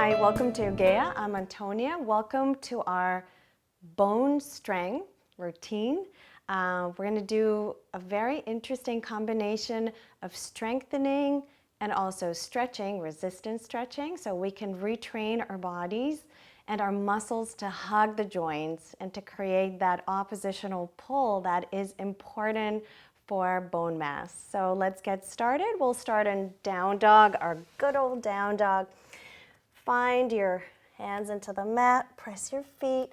Hi, welcome to Yogea. I'm Antonia. Welcome to our bone strength routine. We're going to do a very interesting combination of strengthening and also stretching, resistance stretching, so we can retrain our bodies and our muscles to hug the joints and to create that oppositional pull that is important for bone mass. So let's get started. We'll start in down dog, our good old down dog. Find your hands into the mat, press your feet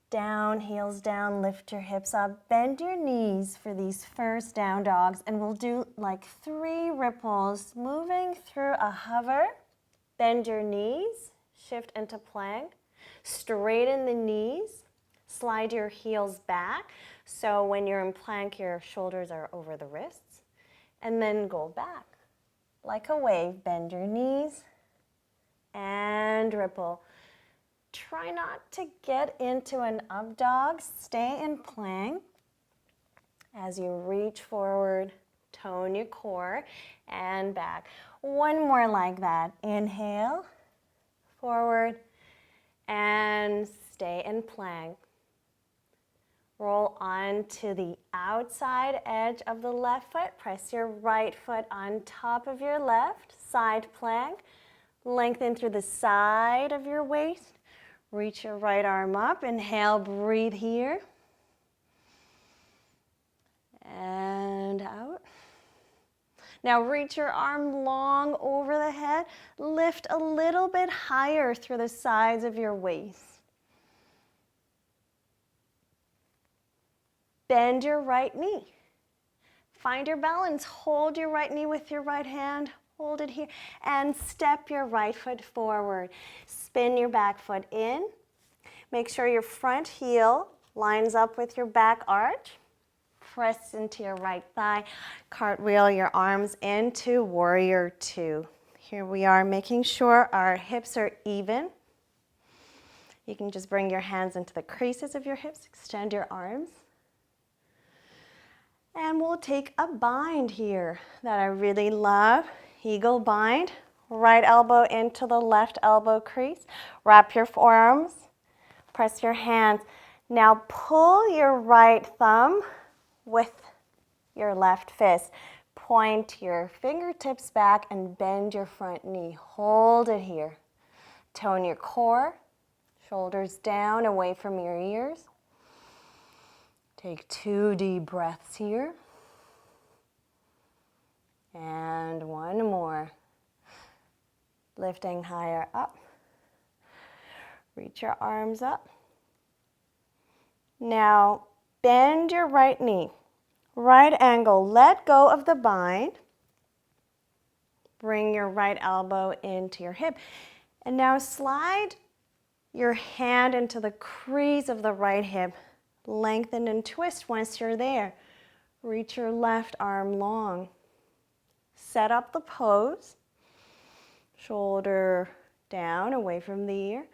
down, heels down, lift your hips up, bend your knees for these first down dogs, and we'll do like 3 ripples, moving through a hover. Bend your knees, shift into plank, straighten the knees, slide your heels back, so when you're in plank, your shoulders are over the wrists, and then go back. Like a wave, bend your knees, and ripple. Try not to get into an up dog. Stay in plank. As you reach forward, tone your core, and back. One more like that. Inhale, forward, and stay in plank. Roll onto the outside edge of the left foot. Press your right foot on top of your left. Side plank. Lengthen through the side of your waist. Reach your right arm up. Inhale, breathe here. And out. Now reach your arm long over the head. Lift a little bit higher through the sides of your waist. Bend your right knee. Find your balance. Hold your right knee with your right hand. Hold it here. And step your right foot forward. Spin your back foot in. Make sure your front heel lines up with your back arch. Press into your right thigh. Cartwheel your arms into warrior 2. Here we are, making sure our hips are even. You can just bring your hands into the creases of your hips. Extend your arms. And we'll take a bind here that I really love. Eagle bind. Right elbow into the left elbow crease. Wrap your forearms. Press your hands. Now pull your right thumb with your left fist. Point your fingertips back and bend your front knee. Hold it here. Tone your core. Shoulders down, away from your ears. Take 2 deep breaths here. And one more. Lifting higher up. Reach your arms up. Now bend your right knee. Right angle. Let go of the bind. Bring your right elbow into your hip. And now slide your hand into the crease of the right hip. Lengthen and twist once you're there. Reach your left arm long. Set up the pose. Shoulder down, away from the ear.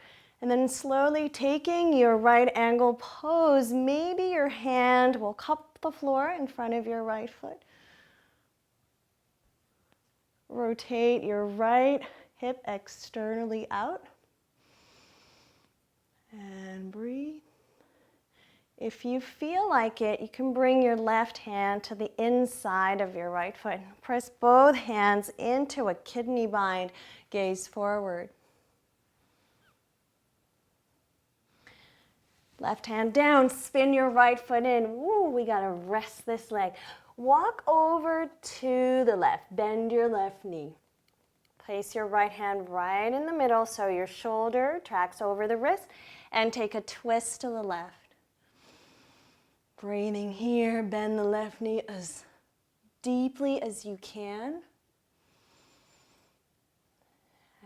And then slowly taking your right angle pose, maybe your hand will cup the floor in front of your right foot. Rotate your right hip externally out. And breathe. If you feel like it, you can bring your left hand to the inside of your right foot. Press both hands into a kidney bind, gaze forward. Left hand down, spin your right foot in. Woo, we gotta rest this leg. Walk over to the left, bend your left knee. Place your right hand right in the middle so your shoulder tracks over the wrist, and take a twist to the left. Breathing here, bend the left knee as deeply as you can.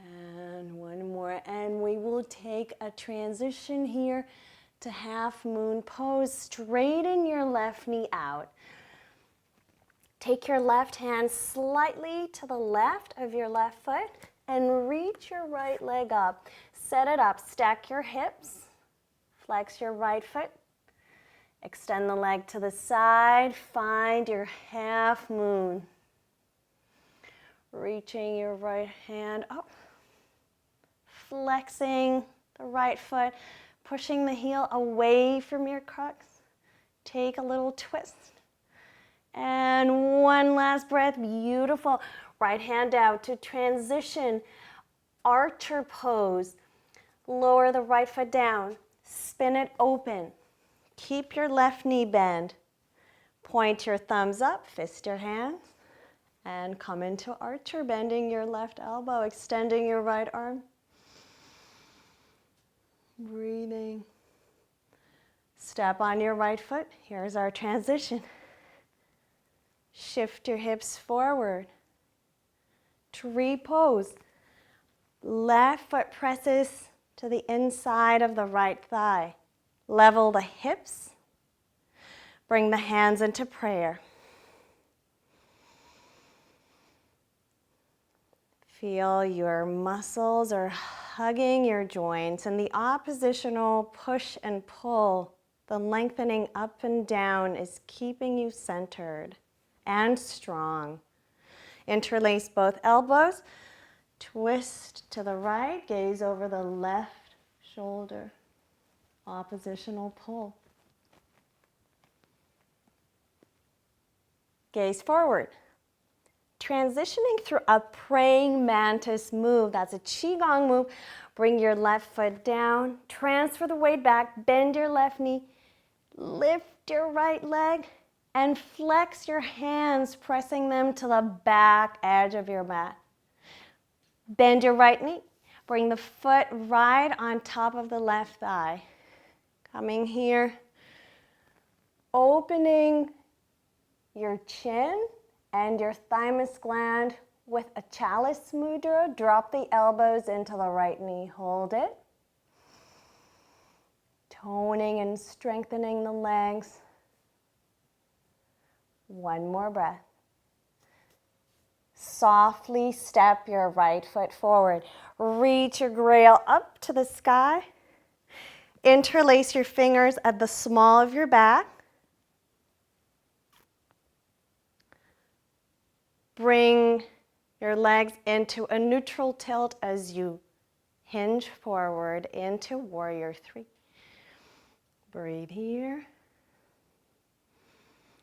And one more, and we will take a transition here to half moon pose. Straighten your left knee out. Take your left hand slightly to the left of your left foot and reach your right leg up. Set it up, stack your hips, flex your right foot. Extend the leg to the side, find your half moon. Reaching your right hand up. flexing the right foot, pushing the heel away from your crux. Take a little twist. And one last breath, beautiful. Right hand out to transition, archer pose. Lower the right foot down, spin it open. Keep your left knee bent. Point your thumbs up, fist your hands, and come into archer, bending your left elbow, extending your right arm. Breathing. Step on your right foot. Here's our transition. Shift your hips forward. Tree pose. Left foot presses to the inside of the right thigh. Level the hips. Bring the hands into prayer. Feel your muscles are hugging your joints, and the oppositional push and pull, the lengthening up and down, is keeping you centered and strong. Interlace both elbows. Twist to the right, gaze over the left shoulder. Oppositional pull. Gaze forward. Transitioning through a praying mantis move. That's a qigong move. Bring your left foot down. Transfer the weight back. Bend your left knee. Lift your right leg. And flex your hands, pressing them to the back edge of your mat. Bend your right knee. Bring the foot right on top of the left thigh. Coming here. Opening your chin and your thymus gland with a chalice mudra. Drop the elbows into the right knee. Hold it. Toning and strengthening the legs. One more breath. Softly step your right foot forward. Reach your grail up to the sky. Interlace your fingers at the small of your back. Bring your legs into a neutral tilt as you hinge forward into warrior three. Breathe here.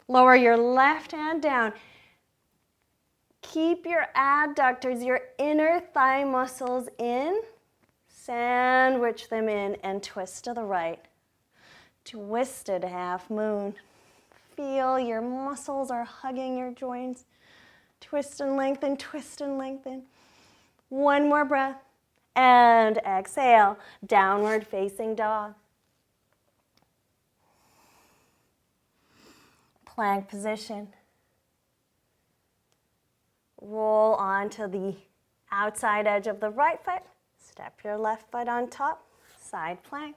Lower your left hand down. Keep your adductors, your inner thigh muscles in. Sandwich them in and twist to the right. Twisted half moon. Feel your muscles are hugging your joints. Twist and lengthen, twist and lengthen. One more breath. And exhale, downward facing dog. Plank position. Roll onto the outside edge of the right foot. Step your left foot on top. Side plank.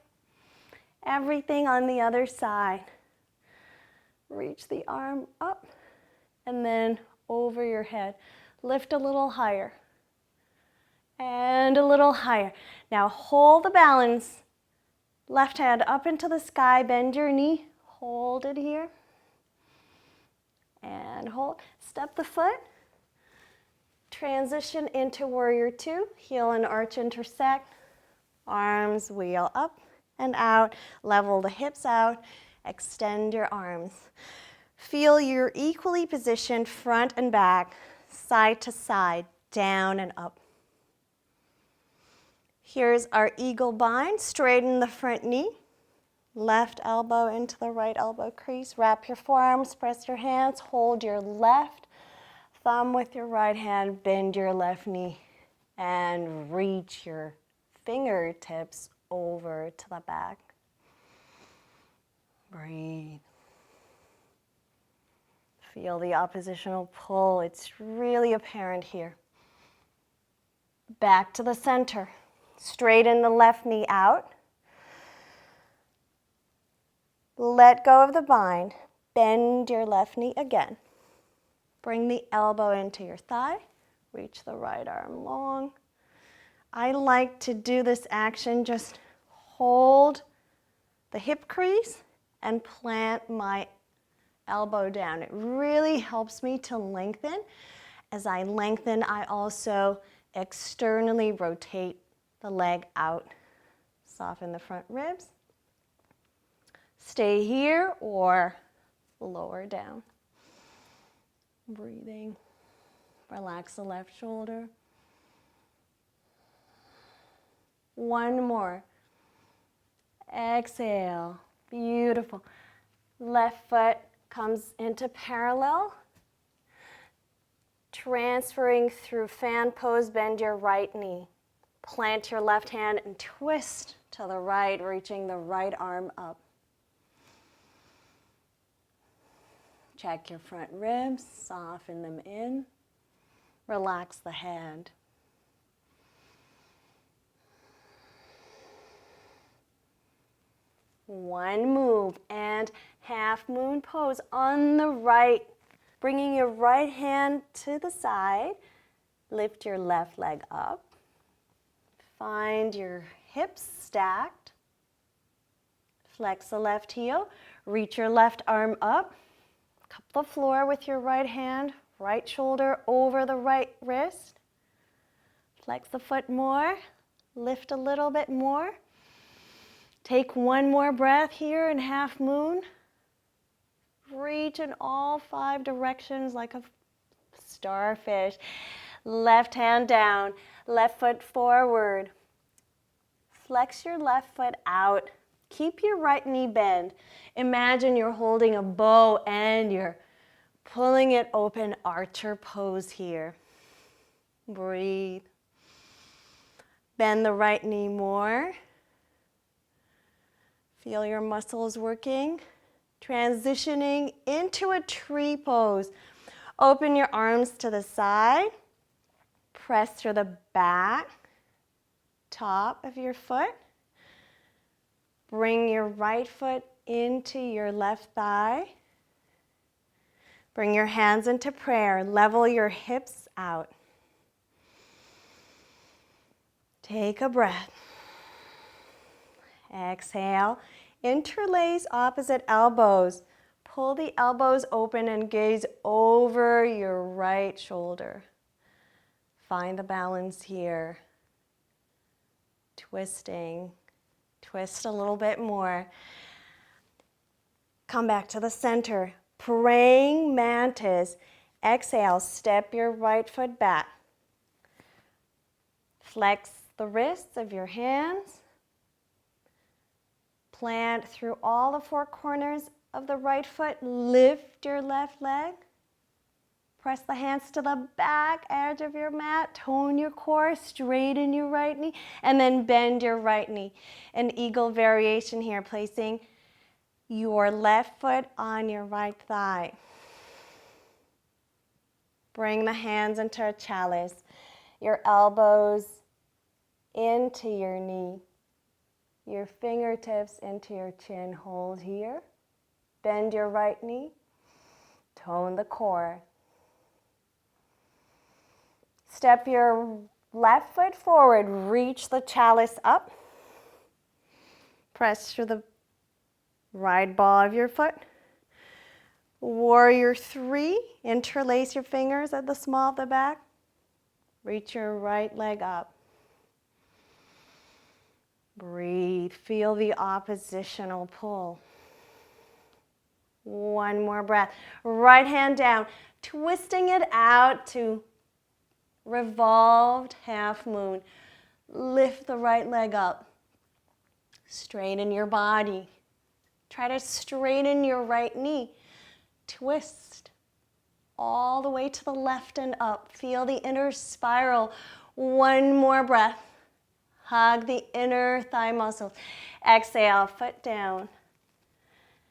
Everything on the other side. Reach the arm up and then over your head. Lift a little higher. And a little higher. Now hold the balance. Left hand up into the sky. Bend your knee. Hold it here. And hold. Step the foot. Transition into warrior two. Heel and arch intersect. Arms wheel up and out. Level the hips out. Extend your arms. Feel you're equally positioned front and back, side to side, down and up. Here's our eagle bind. Straighten the front knee. Left elbow into the right elbow crease. Wrap your forearms, press your hands. Hold your left thumb with your right hand. Bend your left knee and reach your fingertips over to the back. Breathe. Feel the oppositional pull. It's really apparent here. Back to the center. Straighten the left knee out. Let go of the bind. Bend your left knee again. Bring the elbow into your thigh. Reach the right arm long. I like to do this action, just hold the hip crease and plant my elbow down. It really helps me to lengthen. As I lengthen, I also externally rotate the leg out. Soften the front ribs. Stay here or lower down. Breathing. Relax the left shoulder. One more. Exhale. Beautiful. Left foot comes into parallel. Transferring through fan pose, bend your right knee. Plant your left hand and twist to the right, reaching the right arm up. Check your front ribs, soften them in. Relax the head. One move and half moon pose on the right. Bringing your right hand to the side. Lift your left leg up. Find your hips stacked. Flex the left heel. Reach your left arm up. Cup the floor with your right hand. Right shoulder over the right wrist. Flex the foot more. Lift a little bit more. Take one more breath here in half moon. Reach in all 5 directions like a starfish. Left hand down, left foot forward. Flex your left foot out. Keep your right knee bent. Imagine you're holding a bow and you're pulling it open, archer pose here. Breathe. Bend the right knee more. Feel your muscles working. Transitioning into a tree pose. Open your arms to the side. Press through the back, top of your foot. Bring your right foot into your left thigh. Bring your hands into prayer. Level your hips out. Take a breath. Exhale. Interlace opposite elbows. Pull the elbows open and gaze over your right shoulder. Find the balance here. Twisting. Twist a little bit more. Come back to the center. Praying mantis. Exhale, step your right foot back. Flex the wrists of your hands. Plant through all the 4 corners of the right foot. Lift your left leg. Press the hands to the back edge of your mat. Tone your core. Straighten your right knee. And then bend your right knee. An eagle variation here, placing your left foot on your right thigh. Bring the hands into a chalice. Your elbows into your knee. Your fingertips into your chin. Hold here. Bend your right knee. Tone the core. Step your left foot forward. Reach the chalice up. Press through the right ball of your foot. Warrior 3. Interlace your fingers at the small of the back. Reach your right leg up. Breathe. Feel the oppositional pull. One more breath. Right hand down. Twisting it out to revolved half moon. Lift the right leg up. Straighten your body. Try to straighten your right knee. Twist all the way to the left and up. Feel the inner spiral. One more breath. Hug the inner thigh muscles. Exhale, foot down.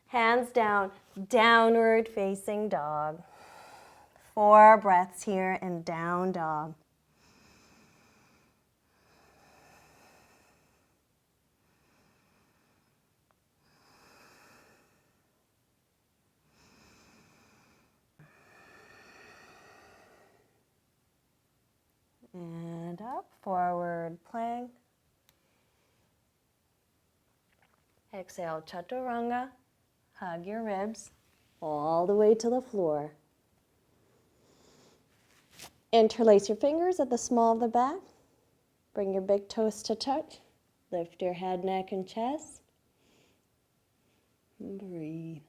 Hands down, downward facing dog. 4 breaths here in down dog. And up, forward plank. Exhale, chaturanga. Hug your ribs all the way to the floor. Interlace your fingers at the small of the back. Bring your big toes to touch. Lift your head, neck, and chest. And breathe.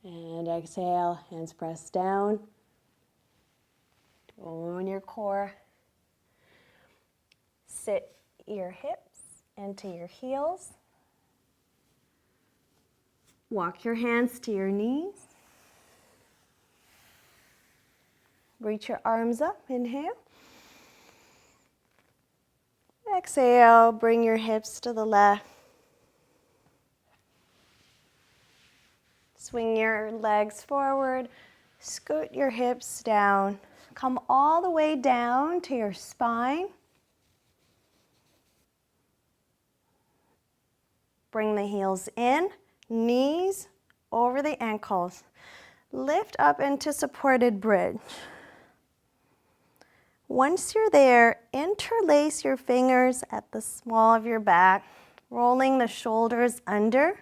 And exhale, hands pressed down. Tone your core. Sit your hips into your heels. Walk your hands to your knees. Reach your arms up, inhale. Exhale, bring your hips to the left. Swing your legs forward, scoot your hips down. Come all the way down to your spine. Bring the heels in, knees over the ankles. Lift up into supported bridge. Once you're there, interlace your fingers at the small of your back, rolling the shoulders under.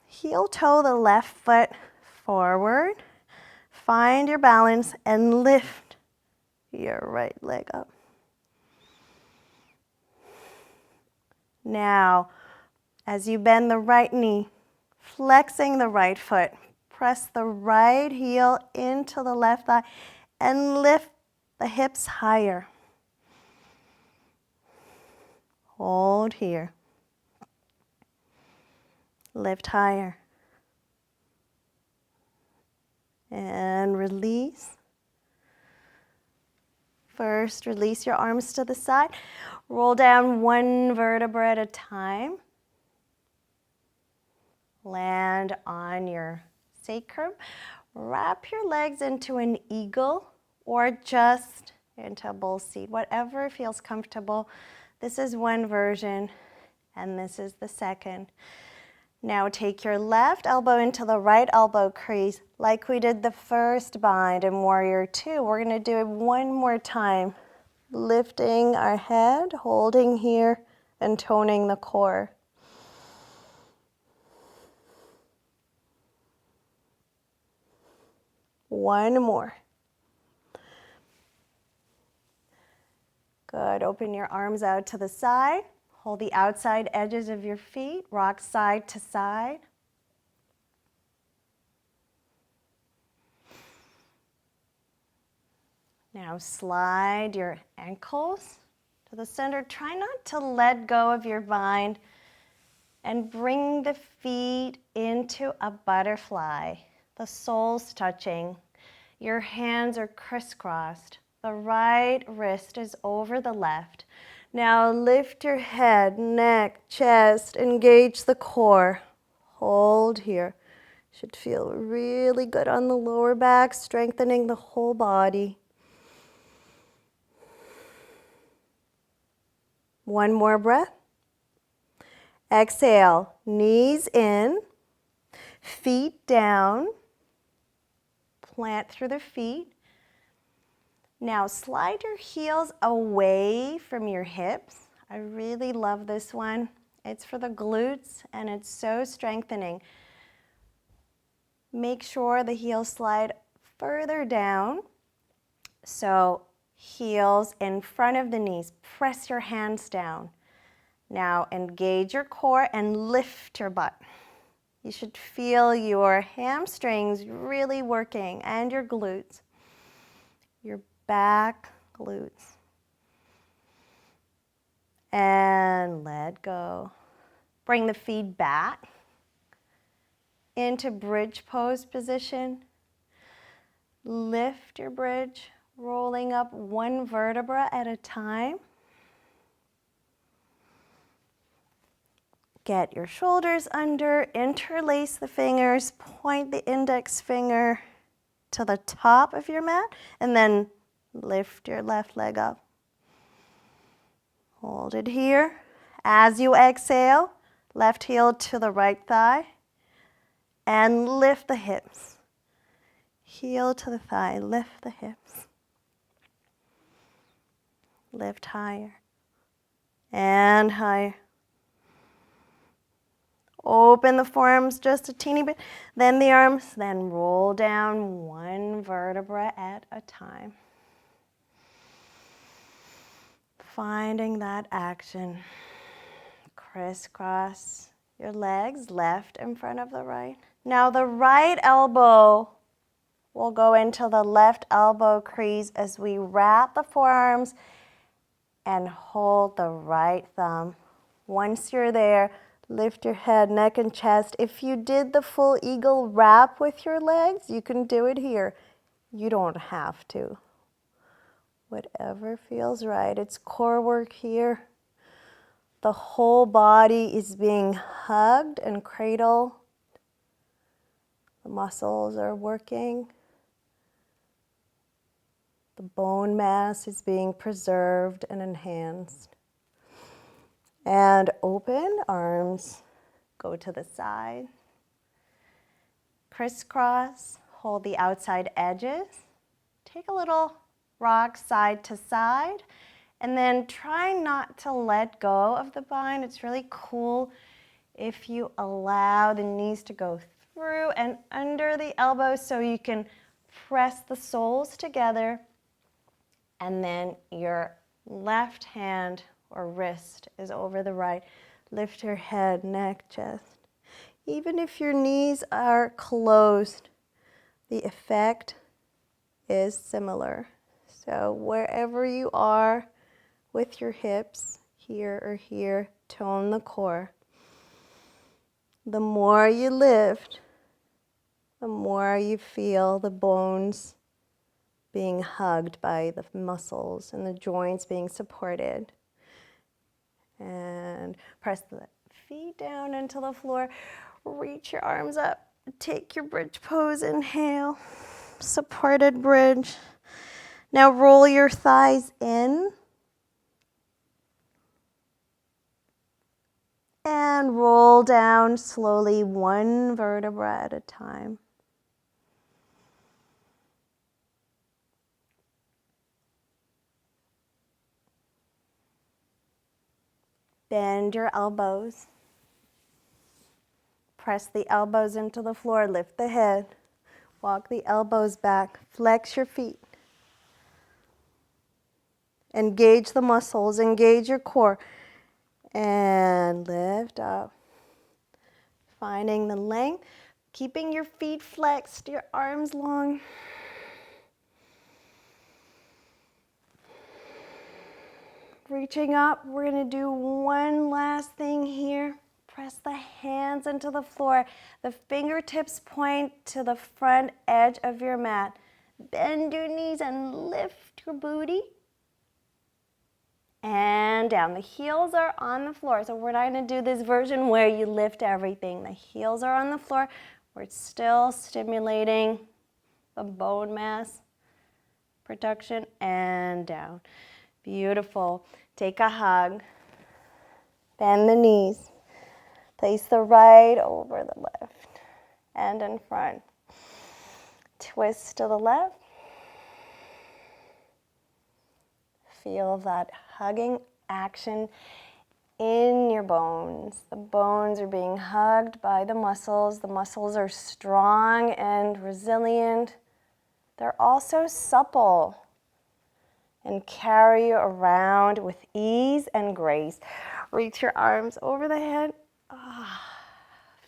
Heel toe the left foot forward. Find your balance and lift your right leg up. Now, as you bend the right knee, flexing the right foot, press the right heel into the left thigh and lift the hips higher. Hold here. Lift higher. And release. First, release your arms to the side. Roll down one vertebra at a time. Land on your sacrum. Wrap your legs into an eagle or just into a bull seat, whatever feels comfortable. This is one version and this is the second. Now take your left elbow into the right elbow crease like we did the first bind in Warrior Two. We're going to do it one more time. Lifting our head, holding here, and toning the core. One more. Good. Open your arms out to the side. Hold the outside edges of your feet. Rock side to side. Now slide your ankles to the center. Try not to let go of your bind and bring the feet into a butterfly. The soles touching. Your hands are crisscrossed. The right wrist is over the left. Now lift your head, neck, chest, engage the core. Hold here. Should feel really good on the lower back, strengthening the whole body. One more breath. Exhale, knees in, feet down. Plant through the feet. Now slide your heels away from your hips. I really love this one. It's for the glutes and it's so strengthening. Make sure the heels slide further down. So heels in front of the knees. Press your hands down. Now engage your core and lift your butt. You should feel your hamstrings really working and your glutes, your back glutes. And let go. Bring the feet back into bridge pose position. Lift your bridge, rolling up one vertebra at a time. Get your shoulders under, interlace the fingers, point the index finger to the top of your mat, and then lift your left leg up. Hold it here. As you exhale, left heel to the right thigh, and lift the hips. Heel to the thigh, lift the hips. Lift higher, and higher. open the forearms just a teeny bit, then the arms, then roll down one vertebra at a time. Finding that action. Crisscross your legs, left in front of the right. Now the right elbow will go into the left elbow crease as we wrap the forearms and hold the right thumb. Once you're there, lift your head, neck, and chest. If you did the full eagle wrap with your legs, you can do it here. You don't have to. Whatever feels right. It's core work here. The whole body is being hugged and cradled. The muscles are working. The bone mass is being preserved and enhanced. And open, arms go to the side. Crisscross, hold the outside edges. Take a little rock side to side. And then try not to let go of the bind. It's really cool if you allow the knees to go through and under the elbows so you can press the soles together. And then your left hand or wrist is over the right. Lift your head, neck, chest. Even if your knees are closed, the effect is similar. So wherever you are with your hips, here or here, tone the core. The more you lift, the more you feel the bones being hugged by the muscles and the joints being supported. And press the feet down into the floor. Reach your arms up. Take your bridge pose. Inhale. Supported bridge. Now roll your thighs in. And roll down slowly, one vertebra at a time. Bend your elbows. Press the elbows into the floor. Lift the head. Walk the elbows back. Flex your feet. Engage the muscles. Engage your core. And lift up. Finding the length. Keeping your feet flexed, your arms long. Reaching up, we're going to do one last thing here. Press the hands into the floor. The fingertips point to the front edge of your mat. Bend your knees and lift your booty. And down. The heels are on the floor. So we're not going to do this version where you lift everything. The heels are on the floor. We're still stimulating the bone mass production and down. Beautiful. Take a hug. Bend the knees. Place the right over the left and in front. Twist to the left. Feel that hugging action in your bones. The bones are being hugged by the muscles. The muscles are strong and resilient. They're also supple and carry you around with ease and grace. Reach your arms over the head.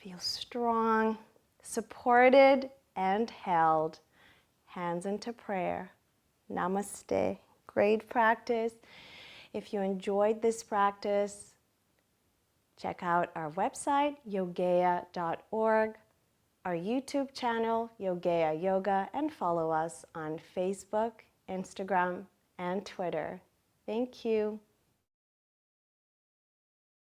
Feel strong, supported and held. Hands into prayer. Namaste. Great practice. If you enjoyed this practice, check out our website, yogea.org, our YouTube channel, Yogea Yoga, and follow us on Facebook, Instagram, and Twitter. Thank you.